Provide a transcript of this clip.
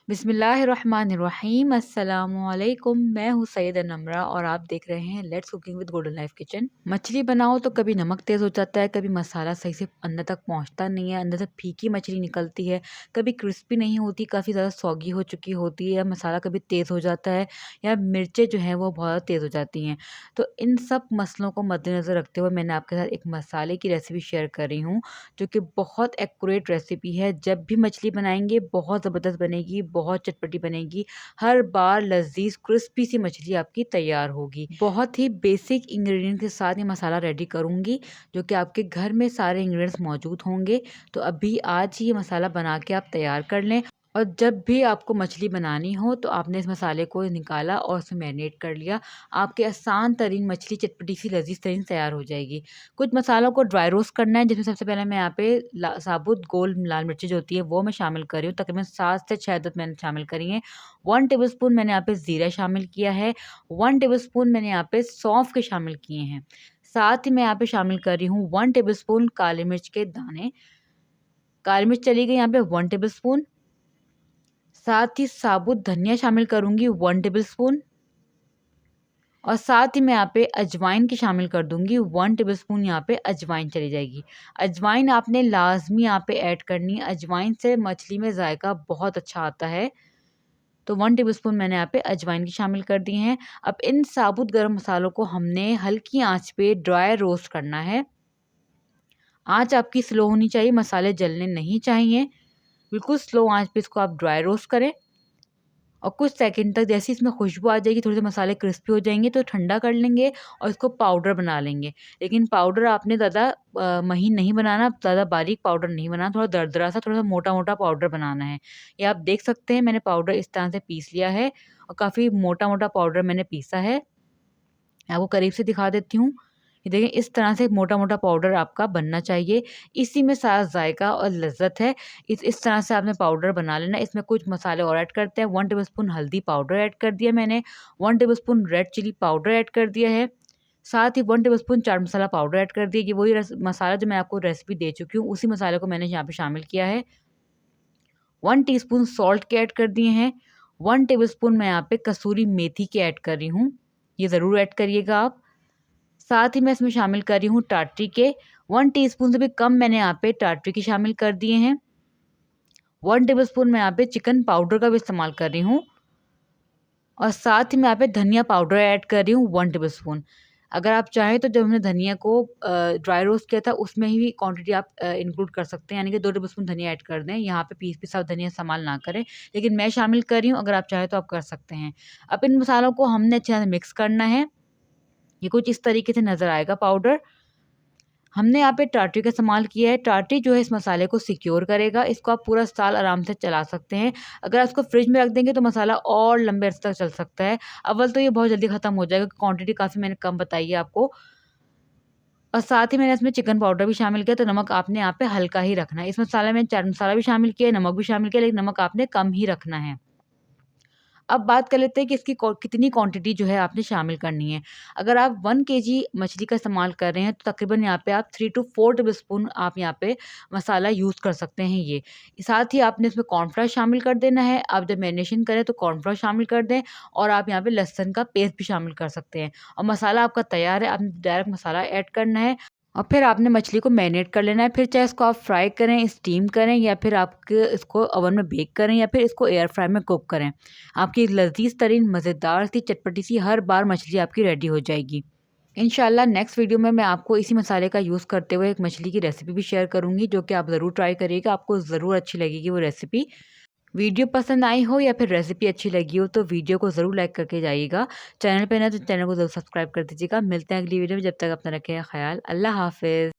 बिस्मिल्लाहिर्रहमानिर्रहीम अस्सलामुअलैकुम। मैं हूँ सैयद नम्रा और आप देख रहे हैं let's cooking with golden life kitchen. मछली बनाओ तो कभी नमक तेज़ हो जाता है, कभी मसाला सही से अंदर तक पहुँचता नहीं है, अंदर से फीकी मछली निकलती है, कभी क्रिस्पी नहीं होती, काफ़ी ज़्यादा सौगी हो चुकी होती है, या मसाला कभी तेज़ हो जाता है, या मिर्चें जो हैं वो बहुत तेज़ हो जाती हैं। तो इन सब मसलों को मद्देनज़र रखते हुए मैंने आपके साथ एक मसाले की रेसिपी शेयर कर रही हूँ, जो कि बहुत एक्यूरेट रेसिपी है। जब भी मछली बनाएंगे बहुत ज़बरदस्त बनेगी, बहुत चटपटी बनेगी, हर बार लज़ीज़ क्रिस्पी सी मछली आपकी तैयार होगी। बहुत ही बेसिक इंग्रेडिएंट के साथ ये मसाला रेडी करूँगी, जो कि आपके घर में सारे इंग्रेडिएंट्स मौजूद होंगे। तो अभी आज ही ये मसाला बना के आप तैयार कर लें, और जब भी आपको मछली बनानी हो तो आपने इस मसाले को निकाला और उसे मैरिनेट कर लिया, आपके आसान तरीन मछली चटपटी सी लज़ीज़ तरीन तैयार हो जाएगी। कुछ मसालों को ड्राई रोस्ट करना है, जिसमें सबसे पहले मैं यहाँ पे साबुत गोल लाल मिर्ची जो होती है वो मैं शामिल कर रही हूँ। तकरीबन 7 से 6 अदद मैंने शामिल करी हैं। 1 टेबलस्पून मैंने यहाँ पे ज़ीरा शामिल किया है। 1 टेबलस्पून मैंने यहाँ पे सौंफ के शामिल किए हैं। साथ ही मैं यहाँ पे शामिल कर रही हूँ 1 टेबलस्पून काली मिर्च के दाने। काली मिर्च चली गई यहाँ पे 1 टेबलस्पून। साथ ही साबुत धनिया शामिल करूँगी 1 टेबलस्पून, और साथ ही मैं यहाँ पे अजवाइन की शामिल कर दूँगी 1 टेबलस्पून। यहाँ पे अजवाइन चली जाएगी। अजवाइन आपने लाज़मी यहाँ पे ऐड करनी है, अजवाइन से मछली में जायका बहुत अच्छा आता है। तो 1 टेबलस्पून मैंने यहाँ पे अजवाइन की शामिल कर दी हैं। अब इन साबुत गरम मसालों को हमने हल्की आँच पे ड्राई रोस्ट करना है। आँच आपकी स्लो होनी चाहिए, मसाले जलने नहीं चाहिए। बिल्कुल स्लो आँच पे इसको आप ड्राई रोस्ट करें, और कुछ सेकंड तक जैसे इसमें खुशबू आ जाएगी, थोड़े से मसाले क्रिस्पी हो जाएंगे तो ठंडा कर लेंगे और इसको पाउडर बना लेंगे। लेकिन पाउडर आपने ज़्यादा महीन नहीं बनाना, ज़्यादा बारीक पाउडर नहीं बनाना, थोड़ा दरदरा सा, थोड़ा सा मोटा मोटा पाउडर बनाना है। ये आप देख सकते हैं, मैंने पाउडर इस तरह से पीस लिया है, और काफ़ी मोटा मोटा पाउडर मैंने पीसा है। आपको करीब से दिखा देती हूँ। ये देखिए, इस तरह से मोटा-मोटा पाउडर आपका बनना चाहिए। इसी में सारा ज़ायका और लज़्ज़त है। इस तरह से आपने पाउडर बना लेना है। इसमें कुछ मसाले और ऐड करते हैं। 1 टेबलस्पून हल्दी पाउडर ऐड कर दिया मैंने। 1 tablespoon red chilli powder add कर दिया है। साथ ही 1 tablespoon chaat masala powder add कर दिया। ये वही मसाला जो मैं आपको रेसिपी दे चुकी हूँ, उसी मसाले को मैंने यहाँ पे शामिल किया है। 1 टीस्पून सॉल्ट के ऐड कर दिए हैं। 1 टेबलस्पून मैं यहाँ पे कसूरी मेथी के ऐड कर रही हूँ। ये ज़रूर ऐड करिएगा आप। साथ ही मैं इसमें शामिल कर रही हूँ टाटरी के। 1 टीस्पून से भी कम मैंने यहाँ पे टाटरी के शामिल कर दिए हैं। 1 टेबलस्पून मैं यहाँ पे चिकन पाउडर का भी इस्तेमाल कर रही हूँ, और साथ ही मैं यहाँ पे धनिया पाउडर ऐड कर रही हूँ 1 टेबलस्पून। अगर आप चाहें तो जब हमने धनिया को ड्राई रोस्ट किया था उसमें ही क्वांटिटी आप इंक्लूड कर सकते हैं, यानी कि 2 टेबलस्पून धनिया ऐड कर दें। यहाँ पे पीसा हुआ धनिया इस्तेमाल ना करें, लेकिन मैं शामिल कर रही हूँ, अगर आप चाहें तो आप कर सकते हैं। अब इन मसालों को हमने अच्छे से मिक्स करना है। ये कुछ इस तरीके से नज़र आएगा पाउडर। हमने यहाँ पे टाटरी का इस्तेमाल किया है। टाटरी जो है इस मसाले को सिक्योर करेगा। इसको आप पूरा साल आराम से चला सकते हैं। अगर आप इसको फ्रिज में रख देंगे तो मसाला और लंबे अरसे तक चल सकता है। अव्वल तो ये बहुत जल्दी ख़त्म हो जाएगा, क्वांटिटी काफ़ी मैंने कम बताई है आपको। और साथ ही मैंने इसमें चिकन पाउडर भी शामिल किया, तो नमक आपने यहाँ पे हल्का ही रखना है। इस मसाले में चाट मसाला भी शामिल किया है, नमक भी शामिल किया, लेकिन नमक आपने कम ही रखना है। अब बात कर लेते हैं कि इसकी कितनी क्वांटिटी जो है आपने शामिल करनी है। अगर आप 1 केजी मछली का इस्तेमाल कर रहे हैं तो तकरीबन यहाँ पे आप 3 टू 4 टेबलस्पून आप यहाँ पे मसाला यूज़ कर सकते हैं ये। साथ ही आपने इसमें कॉर्नफ्लोर शामिल कर देना है। आप जब मैरिनेशन करें तो कॉर्नफ्लोर शामिल कर दें, और आप यहाँ पे लहसुन का पेस्ट भी शामिल कर सकते हैं। और मसाला आपका तैयार है, आपने डायरेक्ट मसाला ऐड करना है, और फिर आपने मछली को मैरिनेट कर लेना है। फिर चाहे इसको आप फ्राई करें, स्टीम करें, या फिर आप इसको ओवन में बेक करें, या फिर इसको एयर फ्राई में कुक करें। आपकी लज़ीज़ तरीन मज़ेदार सी चटपटी सी हर बार मछली आपकी रेडी हो जाएगी। इंशाल्लाह नेक्स्ट वीडियो में मैं आपको इसी मसाले का यूज़ करते हुए एक मछली की रेसिपी भी शेयर करूँगी, जो कि आप ज़रूर ट्राई करिएगा। आपको ज़रूर अच्छी लगेगी वो रेसिपी। वीडियो पसंद आई हो या फिर रेसिपी अच्छी लगी हो तो वीडियो को ज़रूर लाइक करके जाइएगा। चैनल पे ना तो चैनल को ज़रूर सब्सक्राइब कर दीजिएगा। मिलते हैं अगली वीडियो में, जब तक अपना रखें ख्याल। अल्लाह हाफ़िज़।